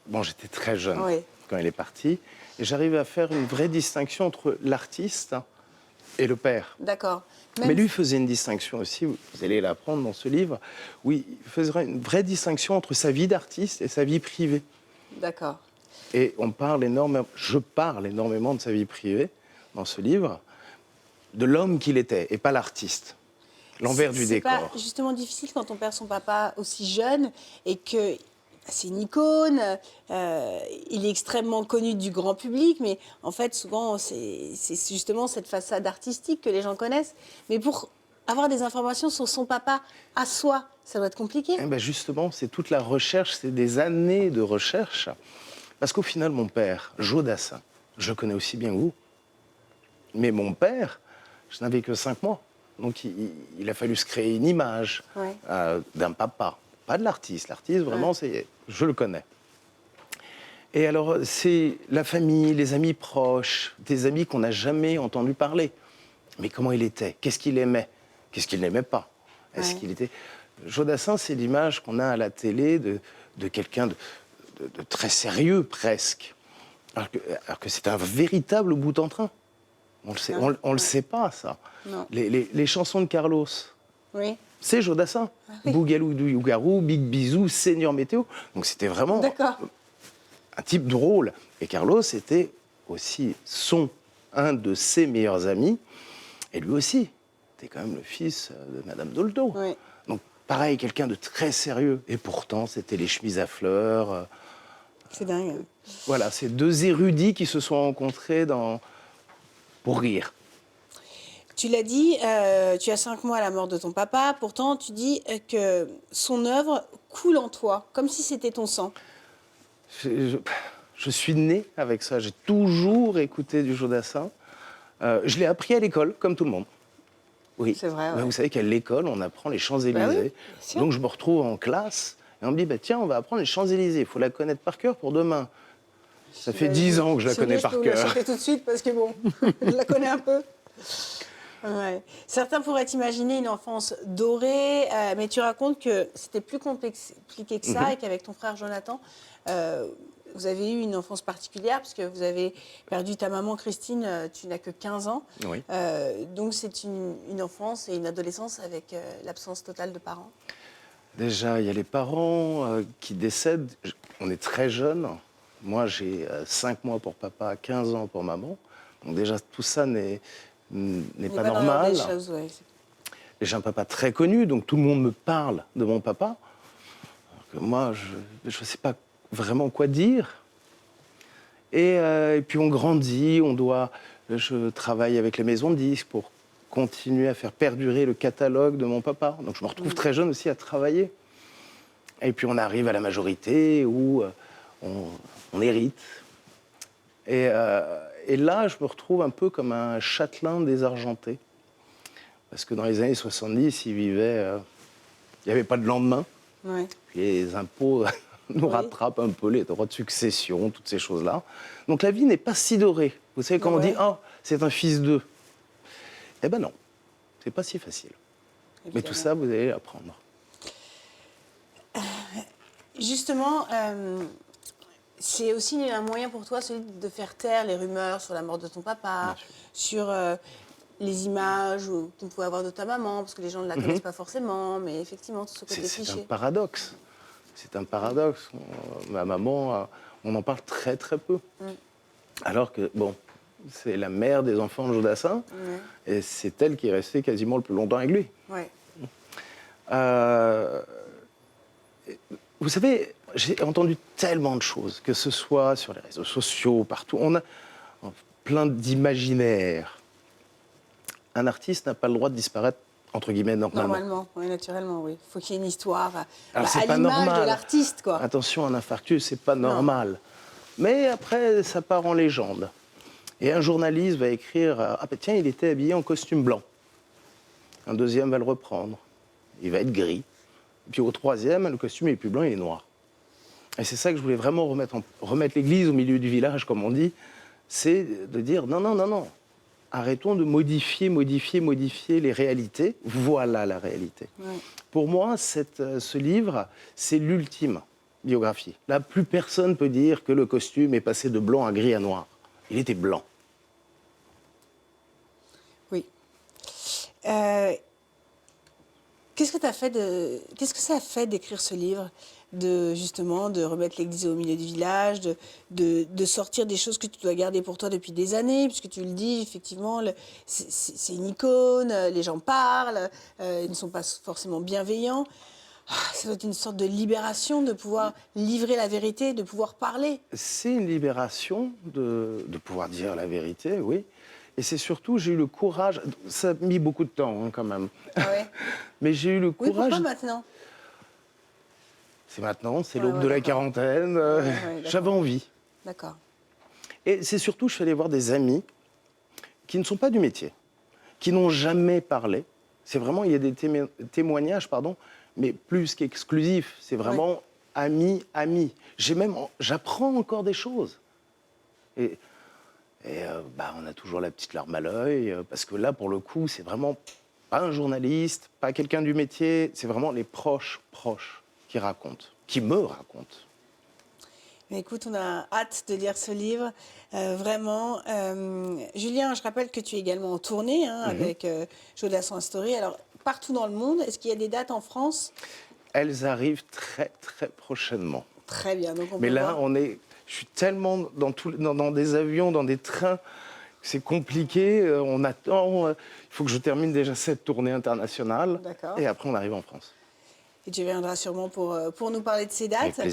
bon, j'étais très jeune Oui. quand il est parti, et j'arrivais à faire une vraie distinction entre l'artiste et le père. D'accord. Mais lui faisait une distinction aussi, vous allez l'apprendre dans ce livre, où il faisait une vraie distinction entre sa vie d'artiste et sa vie privée. D'accord. Et je parle énormément de sa vie privée dans ce livre, de l'homme qu'il était, et pas l'artiste. L'envers du C'est pas décor. justement difficile quand on perd son papa aussi jeune et que c'est une icône, il est extrêmement connu du grand public, mais en fait, souvent, c'est justement cette façade artistique que les gens connaissent. Mais pour avoir des informations sur son papa à soi, ça doit être compliqué. Eh ben justement, c'est toute la recherche, c'est des années de recherche. Parce qu'au final, mon père, Joe Dassin, je le connais aussi bien que vous. Mais mon père, je n'avais que 5 mois. Donc il a fallu se créer une image Ouais. d'un papa, pas de l'artiste. L'artiste, vraiment, je le connais. Et alors, c'est la famille, les amis proches, des amis qu'on n'a jamais entendu parler. Mais comment il était? Qu'est-ce qu'il aimait? Qu'est-ce qu'il n'aimait pas? Est-ce Ouais. qu'il était... Joe Dassin, c'est l'image qu'on a à la télé de quelqu'un de très sérieux, presque. Alors que c'est un véritable bout en train. On le sait pas, ça. Non. Les chansons de Carlos, Oui. c'est Joe Dassin. oui. Bougalou du Yougarou, Big Bisou, Seigneur Météo. Donc c'était vraiment D'accord. un type drôle. Et Carlos était aussi un de ses meilleurs amis. Et lui aussi, c'était quand même le fils de Madame Dolto. Oui. Donc pareil, quelqu'un de très sérieux. Et pourtant, c'était les chemises à fleurs. C'est dingue. Voilà, c'est deux érudits qui se sont rencontrés pour rire. Tu l'as dit, tu as 5 mois à la mort de ton papa. Pourtant, tu dis que son œuvre coule en toi, comme si c'était ton sang. Je suis né avec ça. J'ai toujours écouté du Joe Dassin. Je l'ai appris à l'école, comme tout le monde. Oui. C'est vrai, ouais. Vous savez qu'à l'école, on apprend les Champs-Élysées. Bah oui, bien sûr. Donc je me retrouve en classe et on me dit, bah, tiens, on va apprendre les Champs-Élysées. Il faut la connaître par cœur pour demain. Ça fait 10 ans que je la connais par Je peux vous la cœur. chanter tout de suite parce que bon, je la connais un peu. Ouais. Certains pourraient imaginer une enfance dorée, mais tu racontes que c'était plus compliqué que ça et qu'avec ton frère Jonathan, vous avez eu une enfance particulière puisque vous avez perdu ta maman Christine, tu n'as que 15 ans. Oui. Donc c'est une enfance et une adolescence avec l'absence totale de parents. Déjà, il y a les parents qui décèdent. On est très jeunes. Moi, j'ai 5 mois pour papa, 15 ans pour maman. Donc déjà, tout ça n'est pas dans normal. des choses, ouais. J'ai un papa très connu, donc tout le monde me parle de mon papa. Alors que moi, je ne sais pas vraiment quoi dire. Et puis on grandit, je travaille avec les maisons de disques pour continuer à faire perdurer le catalogue de mon papa. Donc je me retrouve très jeune aussi à travailler. Et puis on arrive à la majorité où on hérite. Et là, je me retrouve un peu comme un châtelain désargenté. Parce que dans les années 70, il n'y avait pas de lendemain. Ouais. Puis les impôts nous rattrapent un peu, les droits de succession, toutes ces choses-là. Donc la vie n'est pas si dorée. Vous savez, quand on dit « Ah, c'est un fils d'eux », eh ben non, c'est pas si facile. Mais tout ça, vous allez l'apprendre. Justement, c'est aussi un moyen pour toi, celui de faire taire les rumeurs sur la mort de ton papa, sur les images qu'on pouvait avoir de ta maman, parce que les gens ne la connaissent pas forcément, mais effectivement, tout ce côté C'est cliché. un paradoxe. C'est un paradoxe. Ma maman, on en parle très très peu. Alors que, bon, c'est la mère des enfants de Joe Dassin, et c'est elle qui est restée quasiment le plus longtemps avec lui. Ouais. Vous savez, j'ai entendu tellement de choses, que ce soit sur les réseaux sociaux, partout. On a plein d'imaginaires. Un artiste n'a pas le droit de disparaître, entre guillemets, normalement. Normalement, oui, naturellement, oui. Il faut qu'il y ait une histoire Alors, c'est à pas l'image normal. de l'artiste, quoi. Attention, un infarctus, c'est pas normal. Mais après, ça part en légende. Et un journaliste va écrire « Ah ben tiens, il était habillé en costume blanc ». Un deuxième va le reprendre. Il va être gris. Puis au troisième, le costume est plus blanc, il est noir. Et c'est ça que je voulais vraiment remettre l'église au milieu du village, comme on dit. C'est de dire non, non, non, non. Arrêtons de modifier les réalités. Voilà la réalité. Ouais. Pour moi, ce livre, c'est l'ultime. biographie. Là, plus personne peut dire que le costume est passé de blanc à gris à noir. Il était blanc. Oui. Qu'est-ce que ça a fait d'écrire ce livre, justement de remettre l'église au milieu du village, de sortir des choses que tu dois garder pour toi depuis des années, puisque tu le dis, effectivement, c'est une icône, les gens parlent, ils ne sont pas forcément bienveillants. Ah, ça doit être une sorte de libération de pouvoir livrer la vérité, de pouvoir parler. C'est une libération de pouvoir dire la vérité, oui. Et c'est surtout, j'ai eu le courage, ça a mis beaucoup de temps hein, quand même, Ah ouais. mais j'ai eu le Oui, courage... pourquoi maintenant? C'est maintenant, c'est Ouais, l'aube ouais, de la d'accord. quarantaine, Ouais, d'accord. j'avais envie. D'accord. Et c'est surtout, je suis allé voir des amis qui ne sont pas du métier, qui n'ont jamais parlé. C'est vraiment, il y a des témoignages, pardon, mais plus qu'exclusifs. C'est vraiment amis, amis. J'apprends encore des choses. Et on a toujours la petite larme à l'œil, parce que là, pour le coup, c'est vraiment pas un journaliste, pas quelqu'un du métier, c'est vraiment les proches qui racontent, qui me racontent. Mais écoute, on a hâte de lire ce livre, vraiment. Julien, je rappelle que tu es également en tournée avec Jodassin Story. Alors, partout dans le monde, est-ce qu'il y a des dates en France? Elles arrivent très, très prochainement. Très bien, donc on Mais peut là, voir. je suis tellement dans des avions, dans des trains, c'est compliqué. On attend. Il faut que je termine déjà cette tournée internationale. D'accord. Et après, on arrive en France. Et tu viendras sûrement pour nous parler de ces Avec dates. plaisir.